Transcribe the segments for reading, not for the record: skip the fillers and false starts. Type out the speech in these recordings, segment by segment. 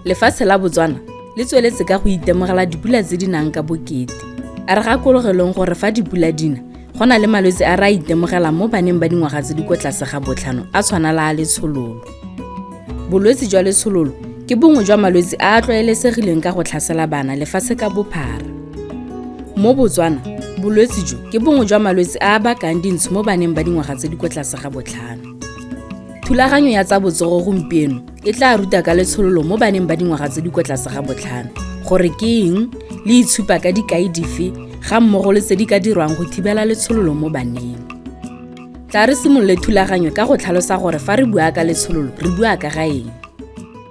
Lefatshe la Botswana le tsweletse ka go itemogela dipula tse di nang ka bokete. A re gakologeleng gore fa dipula dina go na le malwetse a re a itemogelang mo baneng ba dingwaga tse di kwa tlase ga botlhano a tshwana le a letshololo. Bolwetse jwa letshololo ke bongwe jwa malwetse a a tlwaelesegileng ka go tlhasela bana lefatshe ka bophara. Mo Botswana, bolwetse jo ke bongwe jwa malwetse a a bakang dintsho mo baneng ba dingwaga tse di kwa tlase ga botlhano. Thulaganyo ya tsa botsogo gompieno e tla ruta ka letshololo mo baneng ba dingwaga tse di kwa tlase ga botlhano gore ke eng le itshupa ka dikai dife ga mmogo le tse di ka dirwang go thibela letshololo mo baneng. Tla re simolole thulaganyo ka go tlhalosa gore fa re bua ka letshololo re bua ka ga eng.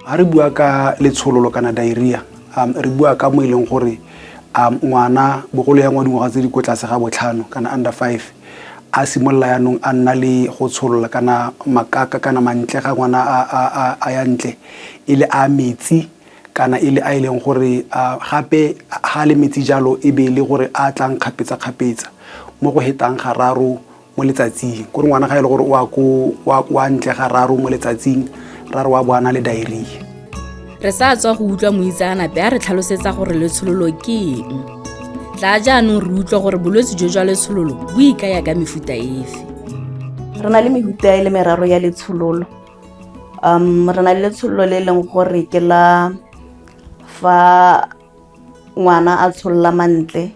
Ha re bua ka letshololo kana diarrhea re bua ka mo ileng gore ngwana bogolo ya ngwana tse di kwa tlase ga botlhano kana under 5 a simolla yanong a nna le go tsholola kana makaka kana mantle ga ngwana a ya ntle ile a metsi kana ile a ileng gore gape ha le metsi jalo e be le gore a tlang kgapetsa mo go hetang ga raro mo letsatsing gore ngwana ga ile gore wa ntle ga raro mo letsatsing raro wa bana le diarrhea. Re sa tswa go utlwa moitseanape a re tlhalosetsa gore letshololo ke eng. Tla jaanong re utlwa gore bolwetse jo jwa letshololo bo ikaya ka mefuta efe. Re na le mehuta e le meraro ya letshololo. Re na le letshololo le leng gore ke la fa ngwana a tsholla mantle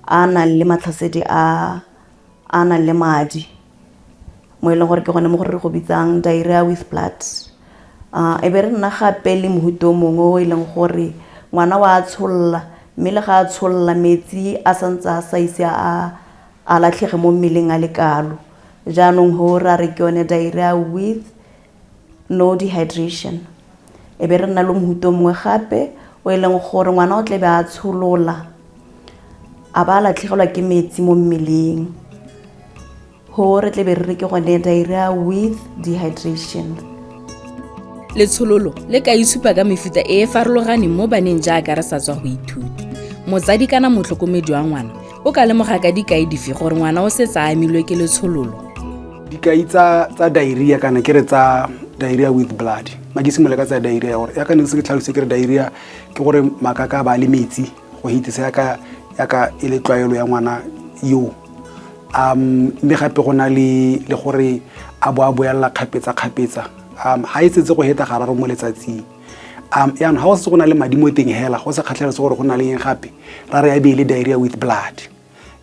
a nang le matlhasedi a nang le madi mo e leng gore ke gone mo gore re go bitsang diarrhea with blood. E be re nna gape le mohuta o mongwe o e leng gore ngwana wa tsholla mme le ga a tsholla metsi a santse a sa ise a latlhege mo mmeleng a le kalo. Jaanong ho ra re ke yone diarrhea with no dehydration. E be re nna le mohuta o mongwe gape o e leng gore ngwana o tlebe a tsholola a ba latlhegelwa ke metsi mo mmeleng. Ho re tlebe re ke gone diarrhea with dehydration. Letshololo le ka itshupa ka mefuta e e farologaneng mo baneng jaaka re sa tswa go ithuta. Motsadi kana motlhokomedi wa ngwana o ka lemoga ka dikai dife gore ngwana o setse a amilwe ke letshololo. Dikai tsa diarrhea kana ke re tsa diarrhea with blood magisimola ka tsa diarrhea gore ya kana se ke tlhalose ke re diarrhea ke gore makaka ba le metsi go hitisa yaka e le tlwaelo ya ngwana yo. Mme gape go na le gore a boela kgapetsa ha itsetse go heta gararo mo letsatsing. Ya no ha o se go na le madi mo teng hela go se kgatlhela se gore go na le eng gape ra re ya be le diarrhea with blood.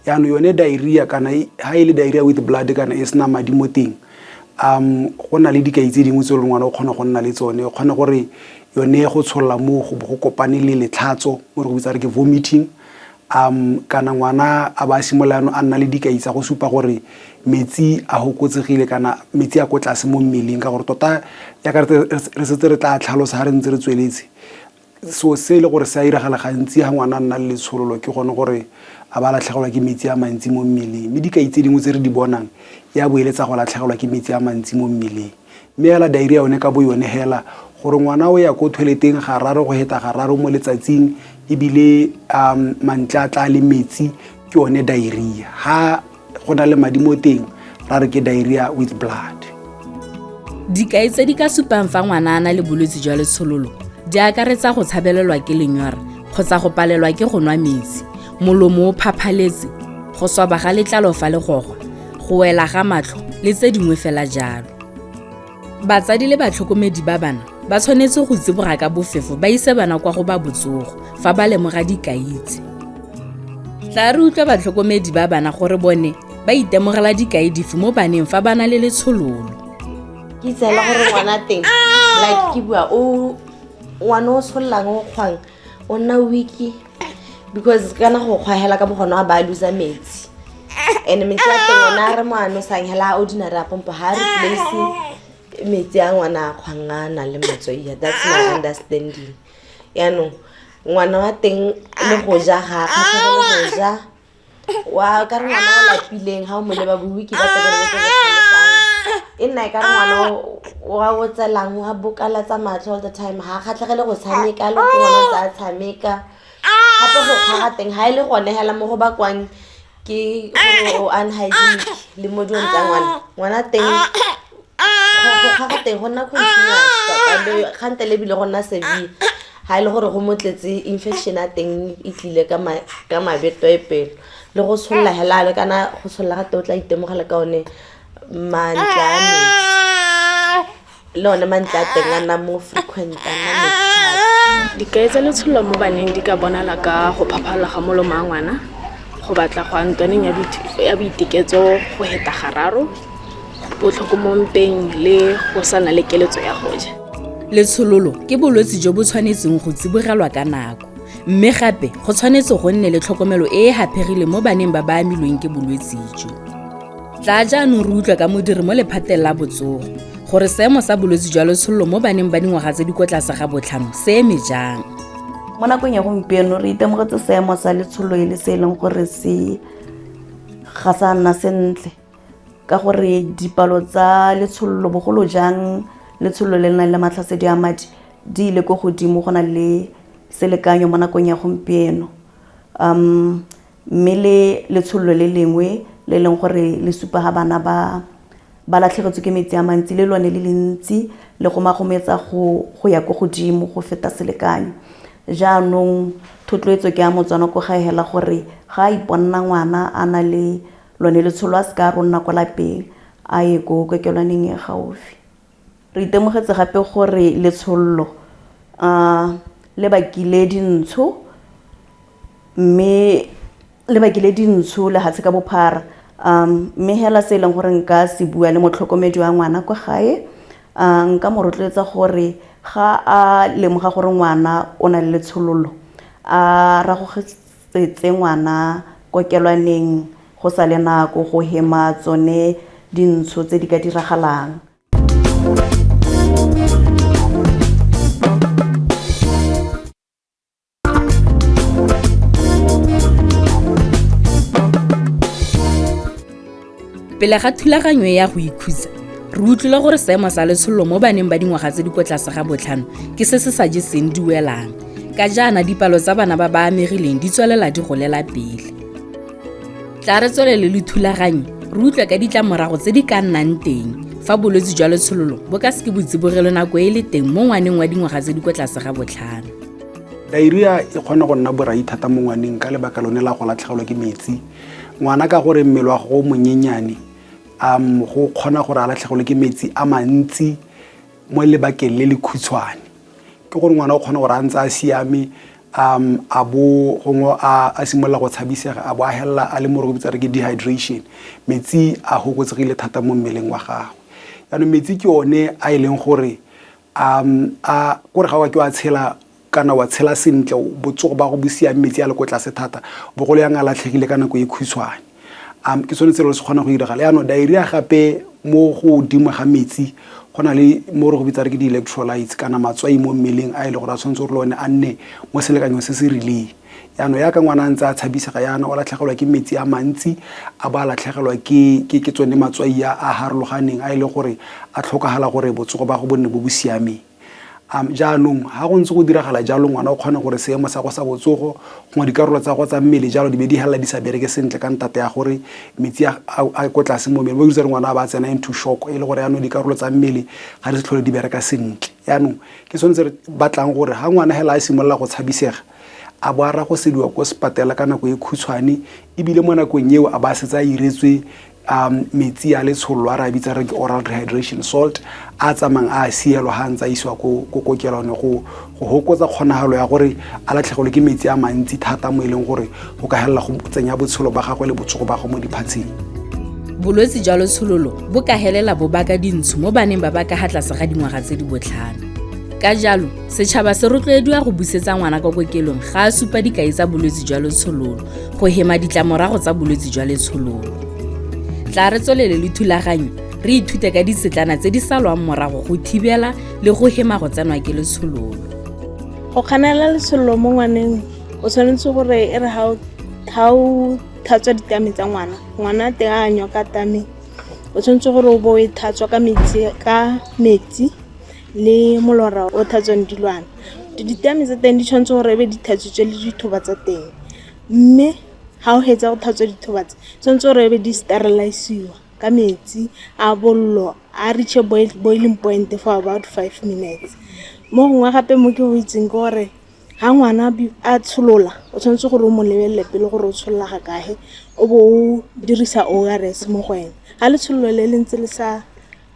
Ya no yone diarrhea kana ha ile diarrhea with blood kana e sena madi mo teng go na le dikai tse dingwe tse le ngwana o kgona go nna le tsone o kgona gore yone go tsholla mo go kopane le letlhatso mo re go bitsa re ke vomiting. Kana ngwana a ba simolano a nna le dikai tsa go supa gore metsi a hokotsegile kana metsi a go tlase mo mmeleng ka gore tota ya ka re setse re tla tlhalosa ha re ntse re tsweletse so se le gore sa iragala gantsi ha ngwana nna le letshololo ke gone gore a ba latlhegelwa ke metsi a mantsi mo mmeleng mme dikai tse dingwe tse re di bonang ya boeletsa go latlhegelwa ke metsi a mantsi mo mmeleng mme ya la diarrhea yone ka bo yone hela gore ngwana o ya go toileteng ga raro go heta ga raro mo letsatsing ebile mantla tla le metsi ke yone diarrhea ha go na le madi mo teng ra re ke diarrhea with blood. Dikai tse di ka supang fa ngwana a na le bolwetse jwa letshololo di akaretsa go tshabelelwa ke lenyora kgotsa go palelwa ke go nwa metsi, molomo o phaphaletse, go swaba ga letlalo fa le gogwa, go wela ga matlho le tse dingwe fela jalo. Batsadi le batlhokomedi ba bana ba tshwanetse go tsiboga ka bofefo ba ise bana kwa go ba botsogo fa ba lemoga dikai tse. Tla re utlwa batlhokomedi ba bana gore bone ba itemogela dikai dife mo baneng fa bana le letshololo. Ke tsela gore ngwana teng like ke bua o ngwana o tshollang o kgwang o nna wiki because kana go kgwahela ka bogona ba lusa metsi and metsi a teng ona re moano sang hela ordinary pompo ha re place metsi a ngwana kgwangana le matsoia. That's my understanding. Yano ngwana wa teng le go ja ga kgatlhegelo go ja wa ka re ngwana o lapileng ha o mo leba bo wiki ba tebeletse e nna ka re ngwana wa o tselang wa bokala tsa matlo all the time ha kgatlhegele go tshameka le go ngwana tsa tshameka hape go kgaga teng ha ile gone hela mo go ba kwang ke go unhygienic le mo diong tsa ngwana teng go kgaga teng go nna continuous ka le khante le bile go nna severe ha ile gore go motletse infection a teng e tlile ka mabeto e pelo le go tsholla hela le kana go tsholla ga totla itemogela ka one mantla le one mantla teng a na mo frequent Dikaetsa le tsholo mo baneng di ka bonala ka go phaphala ga molomo a ngwana, go batla go antwaneng ya boiteketso go heta gararo, botlhoko mo mpeng le go sana le keletso ya go ja. Letshololo ke bolwetse jo bo tshwanetseng go tsibogelwa ka nako, mme gape go tshwanetse go nne le tlhokomelo e e hapegile mo baneng ba ba amilweng ke bolwetse jo. Tla jaanong re utlwa ka modiri mo lephateng la botsogo gore seemo sa bolwetse jwa letshololo mo baneng ba dingwaga tse di kwa tlase ga 5 se eme jang. Mo nakong ya gompieno re itemogetse seemo sa letsholo e le se leng gore se ga sa nna sentle ka gore dipalo tsa letsholo bogolo jang letsholo le nang le matlhasedi a madi di ile go godimo go na le selekanyo mo nakong ya gompieno. Mme le letsholo le lengwe le leng gore le supa ga bana ba latlhegetswe ke metsi a mantsi le lone le lentsi le go magometsa go ya go godimo go feta selekanyo. Jaanong thotloetso ke a motswana go gaela gore ga iponna ngwana a na le lone letsholo a se ka ronna kwa lapeng a ye go kokelwaneng e gaufi. Re itemogetse gape gore letsholo le bakile dintsho, mme le bakile dintsho le hatse ka bophara. Mme hela se leng gore nka se bua le motlhokomedi wa ngwana kwa gae, nka mo rotloetsa gore ga a lemoga gore ngwana o na le letshololo a ragogetse ngwana kokelwaneng go sa le nako go hema tsone dintsho tse di ka diragalang. Pele ga thulaganyo ya go ikhutsa, re utlwile gore seemo sa letsholo mo baneng ba dingwaga tse di kwa tlase ga 5 ke se se sa jeseng duelang. Ka jaana dipalo tsa bana ba ba amegileng di tswelela di golela pele. Tla re tswelele le thulaganyo re utlwa ka ditlamorago tse di ka nnang teng fa bolwetse jwa letsholo bo ka se ke botsibogelwe nako e le teng mo ngwaneng wa dingwaga tse di kwa tlase ga 5. Diarrhea e kgona go nna borai thata mo ngwaneng ka lebaka lone la go latlhegelwa ke metsi. Ngwana ka gore mmele wa go monyenyane go kgona gore a latlhegelwe ke metsi a mantsi mo lebakeng le le khutshwane. Ke gore ngwana o kgona gore a ntse a siame a bo gongwe a simolola go tshabisega a bo a hella a le mo re bitsa re ke dehydration, metsi a hokotsegile thata mo mmeleng wa gagwe. Yaanong metsi ke one a e leng gore gore ga wa ke wa tshela kana wa tshela sentle botsogo ba go bo siame metsi a le go tlase thata bogolo yang a latlhegile ka nako e khutshwane. Ke sone se se kgona go diragala. Yaanong diarrhea gape mo go dimo ga metsi go na le mo re go bitsa re ke di-electrolytes kana matswai mo mmeleng a ile gore a tshwanetse gore le one a nne mo selekanyong se se rileng. Yaanong ya ka ngwana a ntse a tshabisega yana o latlhegelwa ke metsi a mantsi a ba latlhegelwa ke tsone matswai a harologaneng a ile gore a tlhokagala gore botsogo ba go bonne bo bo siameng. Jaanong ha go ntse go diragala jalo ngwana o kgona gore seemo sa go sa botsogo go dikarolo tsa go tsa mmele jalo di be di hela di sa bereke sentle ka ntate ya gore metsi a go tlase mo mmele mo ditse ngwana ba tsena into shock e le gore yaanong dikarolo tsa mmele ga di se tlhole di bereka sentle. Yaanong ke sone se re batlang gore ha ngwana hela a simolola go tshabisega a bo a ra go sediwa ko sepatela ka nako e khutshwane ebile mo nakong eo a ba setsa iretswe metsi a letsholo a ra bitsa re ke oral rehydration salt a tsamang a sielwa ha ntse a isiwa ko kokelwane go hokotsa kgonagalo ya gore a latlhegelwe ke metsi a mantsi thata mo e leng gore go ka hella go tsenya botshelo ba gagwe le botsogo ba go mo diphatseng. Bolwetse jwa letsholo bo ka helela bo baka dintsho mo baneng ba ba ka ga tlase ga dingwaga tse di 5. Ka jalo setšhaba se rotloediwa go busetsa ngwana kwa kokelong ga a supa dikai tsa bolwetse jwa letsholo go hema ditlamorago tsa bolwetse jwa letsholo. Tla re tswelele le thulaganyo re ithute ka disetlana tse di salwang morago go thibela le go hema go tsenwa ke letsholo. Go kganela letsholo mo ngwaneng o tshwanetse gore e re ha o thatswa ditame tsa ngwana teng a anywa ka tame o tshwanetse gore o bo e thatswa ka metsi le molora o thatswang dilwana. Ditame tsa teng di tshwanetse gore ebe di thatsitswe le dithoba tsa teng, mme ha o hetsa go thatswa dithoba tse tshwanetse gore ebe di sterilisiwa ka metsi a bollo a reach boiling point for about 5 minutes. Mo gongwe gape mo ke go itseng gore ga ngwana a tsholola o tshwanetse gore o mo lebelele pele gore o tsholola ga kae o bo o dirisa ORS mo go ene ga letshololo le le ntse le sa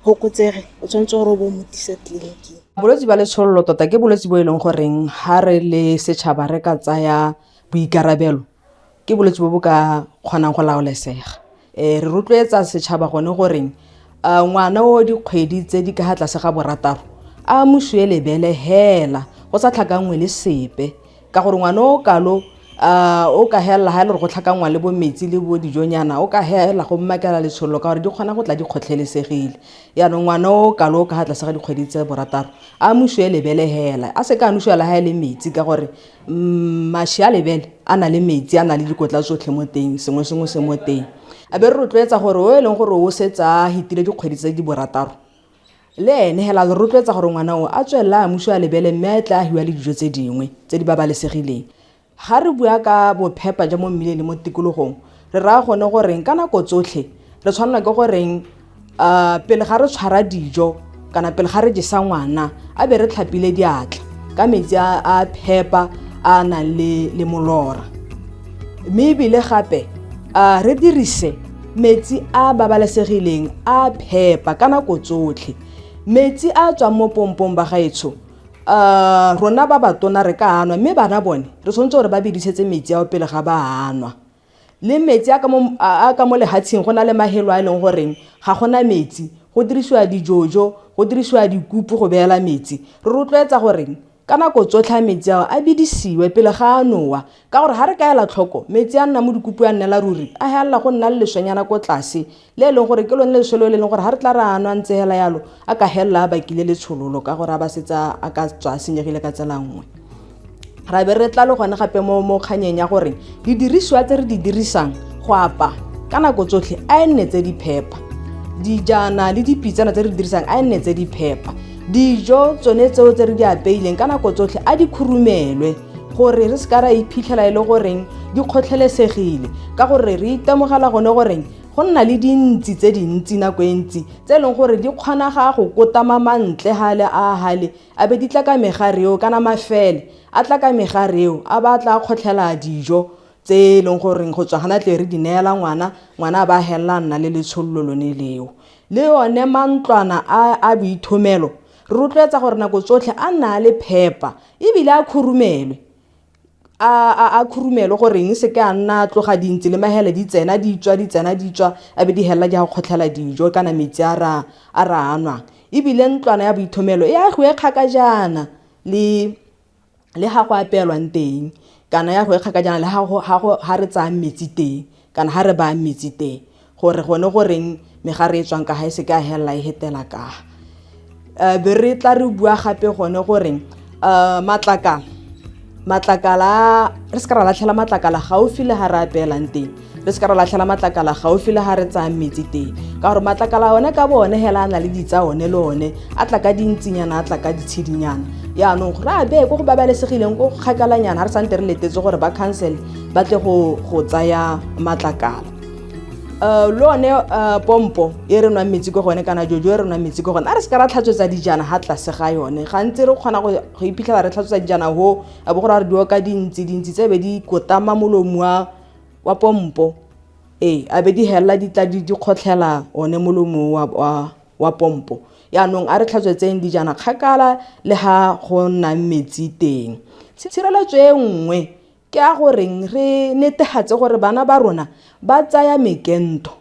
hokotsege o tshwanetse gore o bo mo tisa tleliniking. Bolwetse ba letshololo tota ke bolwetse bo e leng goreng ha re le setšhaba re ka tsaya boikarabelo ke bolwetse bo bo ka kgonang go laolesega. Re rotloetsa setšhaba gone goreng ngwana o dikgwedi tse di ka ga tlase ga borataro a moswe lebele hela go sa tlhakangwe le sepe ka gore ngwana o kalo o ka hela ha le go tlhakangwa le bo metsi le bo dijonyana o ka hela go mmakela letsholo ka gore di kgona go tla di kgotlhelesegile yaanong ngwana o kalo o ka ga tlase ga dikgwedi tse borataro a moswe lebele hela a se ka anušwela ha le metsi ka gore mašwi a lebele a na le metsi a na le dikotla tsotlhe mo teng sengwe se mo teng a be re rotloetsa gore o e leng gore o setsa hitile dikgwedi tse di borataro le ene hela re rotloetsa gore ngwana o a tswela mmuso a lebele mme a tla a hiwa le dijo tse dingwe tse di babalesegileng. Ga re bua ka bophepa ja mo mmileng le mo tikologong re raya gone goreng ka nako tsotlhe re tshwanela ke goreng pele ga re tshwara dijo kana pele ga re jesa ngwana a be re tlhapile diatla ka metsi a phepa a nang le molora mme ebile gape re dirise metsi a babalesegileng a phepa ka nako tsotlhe metsi a tswang mo pompong ba gaetsho rona ba batona re ka anwa mme bana bone re tshwanetse gore ba bidisetse metsi ao pele ga ba anwa le metsi a ka mo lehatsheng go na le mahelo a leng goreng ga gona metsi go dirisiwa dijojo go dirisiwa dikupu go beela metsi re rotloetsa goreng ka nako tsotlhe metsi ao a bidisiwe pele ga a nowa ka gore ha re ka ela tlhoko metsi a nna mo dikupu a nnela ruri a hela go nna le leswenyana ko tlase le e leng gore ke lone leswelo le leng gore ha re tla re anwa ntse hela yalo a ka hella a bakile letshololo ka gore a ba setsa a ka tswa senyegile ka tsela nngwe. Ra be re tla le gone gape mo kganyeng ya gore didiriswa tse re di dirisang go apa ka nako tsotlhe a nne tse di phepa dijana le dipitsana tse re di dirisang a nne tse di phepa dijo tsone tseo tse re di apeileng ka nako tsotlhe a di khurumelwe gore re se ka ra iphitlhela e le goreng di kgotlhelesegile ka gore re itemogela gone goreng go nna le dintsi tse dintsi nako e ntsi tse leng gore di kgona ga go kotama mantle hale a be di tla ka megareo kana mafele a tla ka megareo a ba tla kgotlhela dijo tse leng gore go tswa gana tle re di neela ngwana ba hella nna le letshololo lone leo le yone mantlwana a boithomelo re rotloetsa gore nako tsotlhe a nna le phepa ebile a khurumelwe a khurumelwe goreng se ka nna tloga dintsi le mahela di tsena di tswa a be di hella di a kgotlhela dijo kana metsi a ra anwang ebile ntlwana ya boithomelo e a go ekgaka jana le ha go apelwang teng kana ya go ekgaka jana le ha re tsaya metsi teng kana ha re ba metsi teng gore gone goreng megare e tswang ka ha e se ka hella e hetela ka be re tla re bua gape gone goreng matlakala re se ka ra latlhela matlakala gaufi le ha re apeelang teng re se ka ra latlhela matlakala gaufi le ha re tsaya metsi teng ka gore matlakala one ka bone hela a na le ditsa one le one a tla ka dintsinyana a tla ka ditshedinyana yaanong gore a bee ko go babalesegileng ko kgakalanyana ha re sante re letetse gore ba council ba tle go tsaya matlakala lone pompo e re nwa metsi ko gone kana jojo e re nwa metsi ko gone a re se ka ra tlhatswetsa dijana ha tlase ga yone gantsi re kgona go iphitlhela re tlhatswetsa dijana ho a bo gore re dio ka dintsi tse be di kotama molomo wa pompo a be di hella di tla di kgotlhela one molomo wa pompo yaanong a re tlhatswetseng dijana kgakala le ha go nna metsi teng tshireletso e nngwe ke a goreng re netehatse gore bana ba rona ba tsaya mekento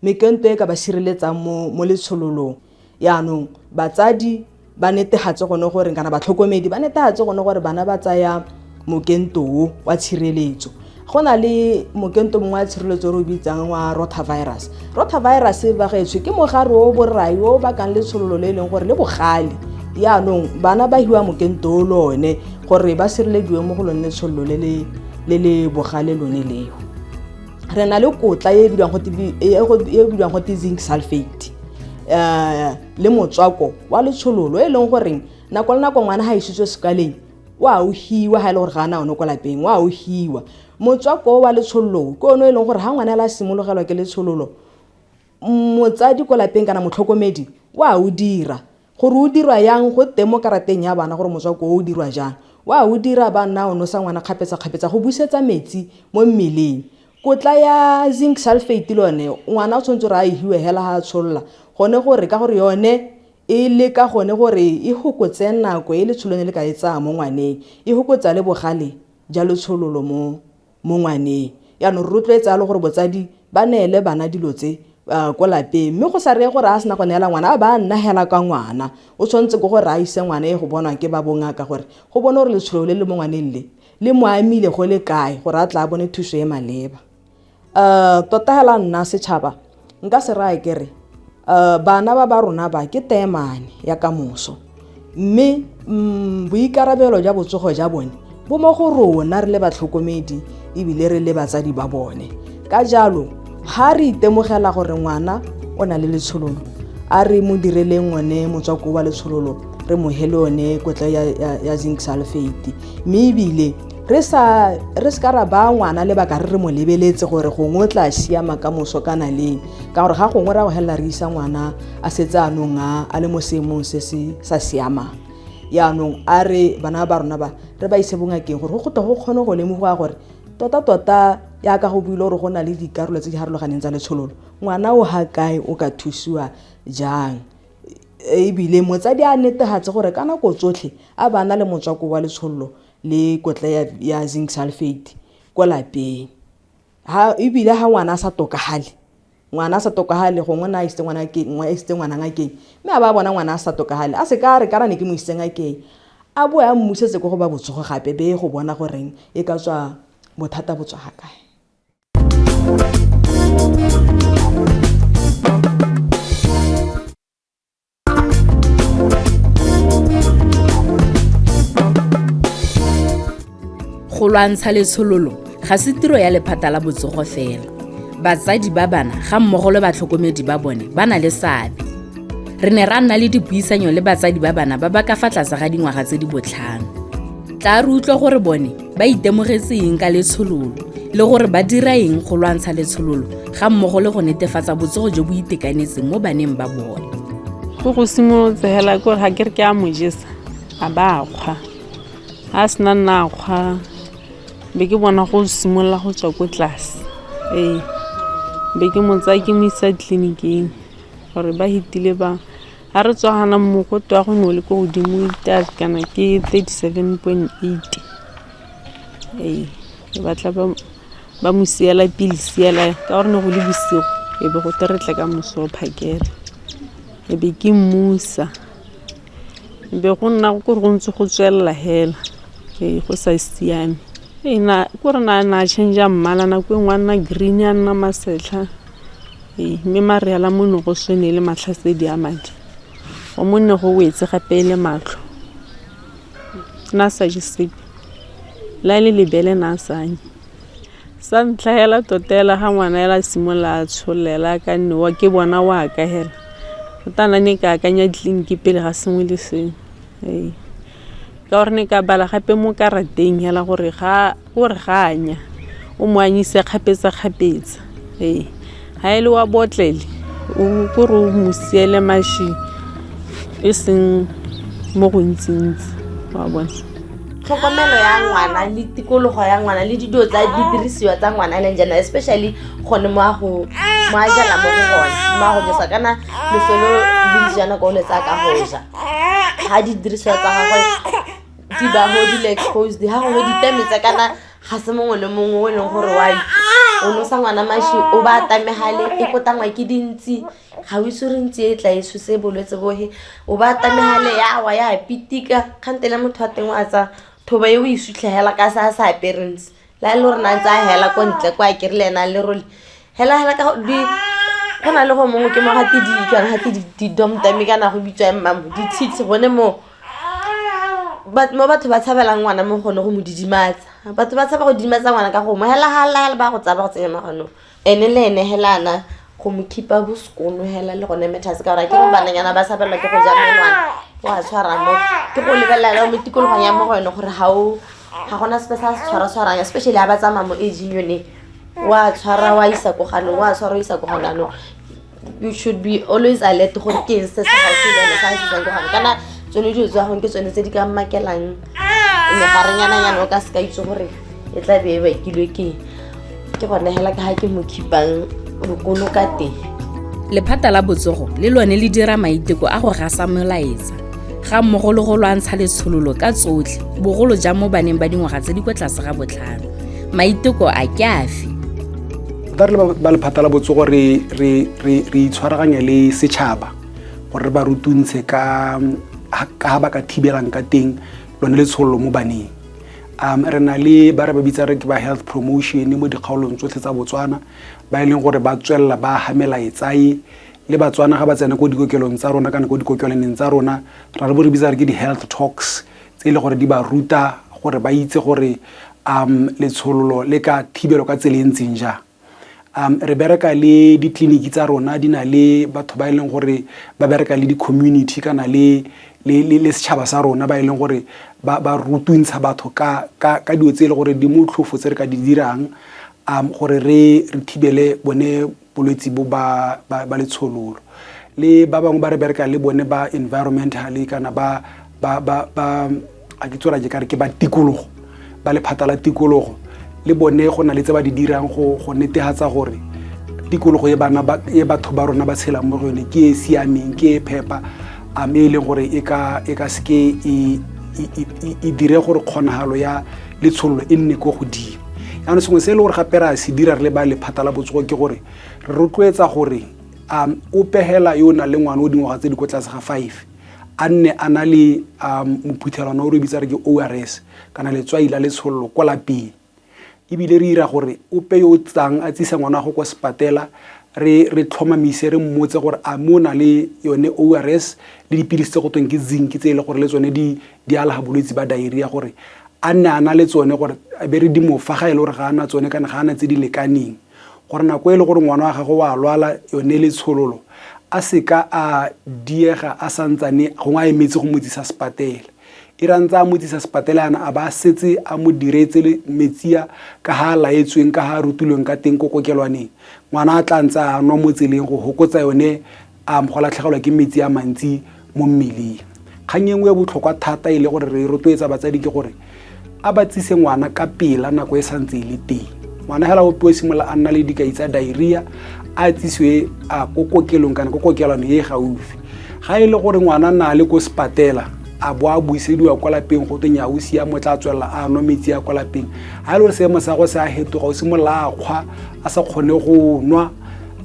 e ka ba sireletsang mo letshololong yaanong batsadi ba netehatse gone gore kana batlhokomedi ba netehatse gone gore bana ba tsaya mokento wa tshireletso go na le mokento mongwe wa tshireletso re o bitsang wa rotavirus ba gaetsho ke mogare o borai o bakang letshololo le leng gore le bogale yaanong bana ba hiwa mokento o lone gore ba sirelediwe mo go lone letshololo le le bogale lone leo re na le kotla e bidiwang go zinc sulfate le motswako wa letshololo e leng gore nako le nako ngwana ha isitswe sekaleng wa o hiwa ha ile gore ga ana one ko lapeng wa o hiwa motswako wa letshololo ke ono e leng gore ha ngwana la simologelwa ke letshololo motsadi ko lapeng kana motlhokomedi wa o dira gore o dirwa yang go teng mo karateng ya bana gore motswako o dirwa jang wa o dira bana o nosa ngwana kgapetsa go busetsa metsi mo mmeleng kotla ya zinc sulfate lone ngwana o tshwanetse re a hiwe hela ha tsholla gone gore ka gore yone e le ka gone gore e hokotse nako e letsholone le ka etsa mo ngwaneng e hokotsa le bogale ja letshololo mo ngwaneng ya no rotloetsa le gore botsadi ba neele bana dilo tse ko lapeng mme go sa reye gore a sena go neela ngwana a ba nna hela ka ngwana o tshwanetse go gore a ise ngwana e go bonwa ke ba bongaka gore go bona gore letsholo le le mo ngwaneng le mo amile go le kae gore a tla a bone thuso e maleba tota hela nna setšhaba nka se raya kere bana ba rona ba ke temane ya kamoso mme boikarabelo ja botsogo ja bone bo mo go rona re le batlhokomedi ebile re le batsadi ba bone ka jalo ha re itemogela gore ngwana o na le letshololo a re mo direleng ngone motswako wa letshololo re mo hele one kotla ya zinc sulfate mme ebile re ska ra ba ngwana le baka re mo lebeletse gore go ngotla siama ka moso kana leng ka gore ga gongwe ra go hela re isa ngwana a setse anong a le mo seemong se se sa siama yaanong a re bana ba rona ba re ba ise bongakeng gore go go kgone go lemoga gore tota ya ka go buile gore go na le dikarolo tse di harologaneng tsa letshololo ngwana o ha kae o ka thusiwa jang ebile motsadi a netegatse gore ka nako tsotlhe a bana le motswako wa letshololo le kotla ya zinc sulfate kwa lapeng ebile ha ngwana a sa tokagale gongwe na isitse ngwana ngakeng mme a ba bona ngwana a sa tokagale a se ka re karane ke mo isitse ngakeng a boe a mmusetse go ba botsogo gape be go bona goreng e ka tswa bothata bo tswa ga kae go lwantsha letshololo ga se tiro ya lephata la botsogo fela batsadi ba bana ga mmogo le batlhokomedi ba bone ba na le seabe re ne ra nna le dipuisanyo le batsadi ba bana ba ba ka fa tlase ga dingwaga tse di botlhano tla re utlwa gore bone ba itemogetse eng ka letshololo le gore ba dira eng go lwantsha letshololo ga mmogo le go netefatsa botsogo jo bo itekanetseng mo baneng ba bone go simolotse hela gore ga ke re ke a mojesa a ba kgwa a sena nna kgwa be ke bona go simolola go tswa ko tlase be ke motsa ke mo isa tleliniking gore ba hitile ba ha re tswagana mmogoto wa go no le ko godimo kana ke 37.8 batla ba mo siela pilisi yela ka gore ne go le bosigo e be go teretle ka moso phakela e be ke mmusa e be go nna go go ntse go tswella hela go sa siame na gore na change mmala na go ngwana green ya nna masetlha mme mariala mono go swene le matlhasedi a madi o monne go wetse gape le matlo na sa jisipe la le lebele na sanye sa ntlhaela totela ga ngwana ela simola tsholela ka nne wa ke bona wa ka hela tana ne ka akanya tlinki pele ga sengwe le sengwe ka gore ne ka bala gape mo karateng hela gore ga anya o mo anyise kgapetsa ha ile wa botlele o go re mo siele mashi e seng mo go ntsintsi wa bona tlhokomelo ya ngwana le tikologo ya ngwana le didio tsa didirisiwa tsa ngwana le njana especially gone mo a jala mo go gone mo go jesa kana lefelo dijana go le tsa ka go ja ha didirisiwa tsa gagwe di ba ho di exposed ha go di temetsa kana ga se mongwe le mongwe o leng gore wa o no sa ngwana mashi o ba tamegale e kotangwa ke dintsi ga o isurintsi e tla isu se bolwetse bohe o ba tamegale ya pitika khantele motho a teng wa tsa thoba e o isutlhela ka sa parents la le rena tsa hela ko ntle kwa ke re lena le role hela ka di kana le go mongwe ke mo gati di dom tami kana go bitswa mmamo di tshitse gone mo batho ba tshabelang ngwana mo gone go mo didimatsa batho ba tsaba go didimatsa ngwana ka go mo hela ba go tsaba go tsenya magano ene le ene helana go mo khipa bo skono hela le gone methase ka ra ke go bananyana ba sabela ke go ja menwana wa tshwara mo ke go lebelela mo tikologo ya mo gone gore ga gona special tshwara especially ha ba tsama mo age yone wa tshwara wa isa go gano wa tshwara isa go gano you should be always alert gore ke eng se se gaufi le wena sa se tsang go gana kana tsone di tswa go ke tsone tse di ka makelang megarenyana o ka se ka itse gore e tla be ba ikilwe ke gone hela ka ha ke mo khipang bokono ka teng. Lephata la botsogo le lone le dira maiteko a go gasa molaetsa ga mmogo le go lwantsha letshololo ka tsotlhe bogolo ja mo baneng ba dingwaga tse di kwa tlase ga botlhano. Maiteko a ke afe? Ba lephata la botsogo re itshwaraganya le setšhaba gore ba rutuntshe ka ha ba ka thibelang ka teng lone letshololo mo baneng. Re na le ba re ba bitsa re ke ba health promotion mo dikgaolong tsotlhe tsa Botswana ba e leng gore ba tswella ba hamela etsae le Batswana ga ba tsena ko dikokelong tsa rona kana ko dikokelong tsa rona ra re bo re bitsa re ke di health talks tse ile gore di ba ruta gore ba itse gore letshololo le ka thibelo ka tsela ntseng ja. Re bereka le ditleliniki tsa rona di na le batho ba e leng gore ba bereka le di community kana le setšhaba sa rona ba e leng gore ba rutuntsha batho ka dilo tse e le gore di motlhofo tse re ka di dirang gore re thibele bone bolwetse bo ba letshololo. Le ba bangwe ba re bereka le bone ba environmentally kana ba a ke tsora je ka re ke ba tikologo ba lephata la tikologo le bone go na le tse ba di dirang go netehatsa gore tikologo e batho ba rona ba tshelang mo go yone ke e siameng ke e phepa e leng gore e ka seke e dire gore kgonagalo ya letshololo e nne ko godimo. Yaanong sengwe se e le gore gape ra se dira re le ba lephata la botsogo ke gore re rotloetsa gore o pehela yo na le ngwana o dingwaga tse di ko tlase ga 5 a nne a na le mophuthelano o re bitsa re ke ORS kana letswai la letshololo kwa lapeng. Ebile re ira gore o pe yo tsang a tsisa ngwana go kwa sepatela re tlhomamise re mmotse gore a mona le yone ORS le dipilisi tse go tweng ke zinc tse ile gore le tsone di alaga bolwetse ba diarrhea gore a nne a na le tsone gore a be re di mo fa ga ile gore ga ana tsone kana ga ana tse di lekaneng gore nako e le gore ngwana wa gagwe wa lwala yone letshololo a seka a diega a santsane go nga emetse go motsisa sepatela. E rantsa motsisa sepatelana a ba setse a mo diretse le metsia ka ha laetsweng ka ha rutulweng ka teng ko kokelwaneng ngwana a tla ntse a nwa mo tseleng go hokotsa yone go latlhegelwa ke metsi a mantsi mo mmeleng. Kgang engwe botlhokwa thata ile gore re rotloetsa batsadi ke gore a ba tsise ngwana ka pela nako e santse le teng. Ngwana hela o puo simola a nna le dikai tsa diarrhea a tsiswe a kokelong kana kokelano e gaufi. Ga ile gore ngwana na le ko sepatela a bo a buisediwa kwa lapeng go tenya o sia mo tla tswela a no metsi a kwa lapeng ha ile re se mo sa go sa hetoga o simola a kgwa a sa kgone go nwa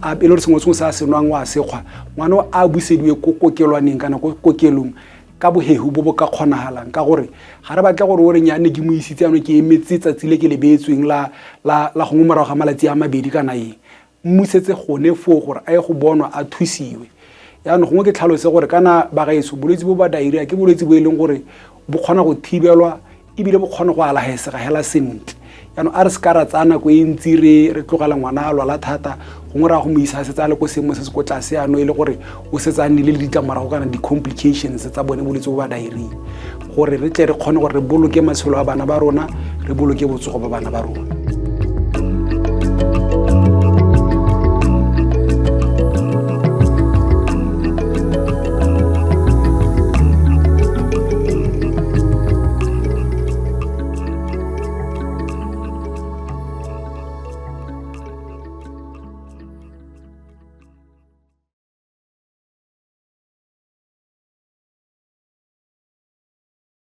a ile re sengwe sa se nwang wa se kgwa ngwana a buisediwe ko kokelwaneng kana ko kokelong ka bohehu bo ka kgonahalang ka gore ga re batla gore o re nyane ke mo isitse ano ke emetse tsatsile ke lebetsweng la go morago ga malatsi a mabedi kana eng mmusetse gone fo gore a ye go bonwa a thusiwe. Yaanong gongwe ke tlhalose gore kana ba gaetso bolwetse bo ba diarrhea ke bolwetse bo e leng gore bo kgona go thibelwa ebile bo kgona go alagesega hela sentle. Yaanong a re se ka ra tsaya nako e ntsi re tlogela ngwana a lwala thata gongwe ra go mo isa setsa le ko seemo se se ko tlase ano e le gore o setsa nnile le ditlamorago kana di-complications tsa bone bolwetse bo ba diarrhea gore re tle re kgone gore re boloke matshelo a bana ba rona re boloke botsogo ba bana ba rona.